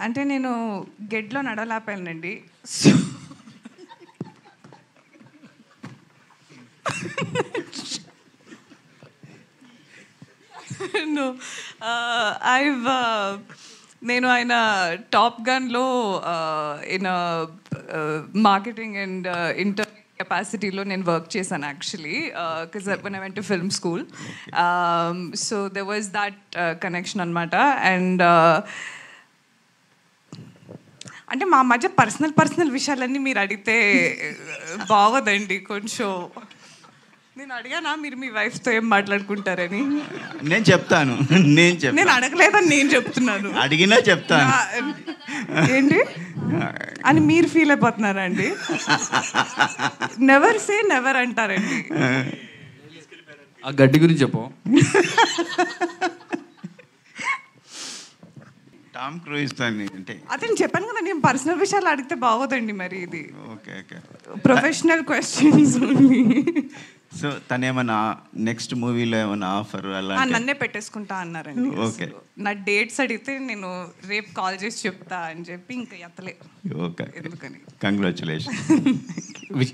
అంటే నేను గెడ్లో నడవలేకపోయానండి. So no, నేను ఆయన టాప్ గన్లో ఇన్ మార్కెటింగ్ అండ్ ఇంటర్ కెపాసిటీలో నేను వర్క్ చేశాను actually, because when I went to film school. So there was that connection అనమాట. అండ్ అంటే మా మధ్య పర్సనల్ విషయాలన్నీ మీరు అడిగితే బాగోదండి కొంచెం. నేను అడిగానా మీరు మీ వైఫ్తో ఏం మాట్లాడుకుంటారని? నేను చెప్తాను. నేను అడగలేదని నేను చెప్తున్నాను. అడిగినా చెప్తాను. ఏంటి అని మీరు ఫీల్ అయిపోతున్నారా అండి? నెవర్ సే నెవర్ అంటారండి. ఆ గడ్డి గురించి చెప్పు. టామ్ క్రూజ్ అంటే అదే చెప్పాను కదా, నేను పర్సనల్ విషయాలు అడిగితే బాగోదండి. మరి ఇది okay professional questions only. So తను ఏమన్నా నెక్స్ట్ మూవీలో ఏమన్నా ఆఫర్ అలా నన్నే పెట్టేసుకుంటా అన్నారండి. ఓకే. నా డేట్స్ అడిగితే నేను రేపు కాల్ చేసి చెప్తా అని చెప్పి ఇంకా ఎత్తలే. ఓకే, ఎందుకని. కంగ్రాచులేషన్.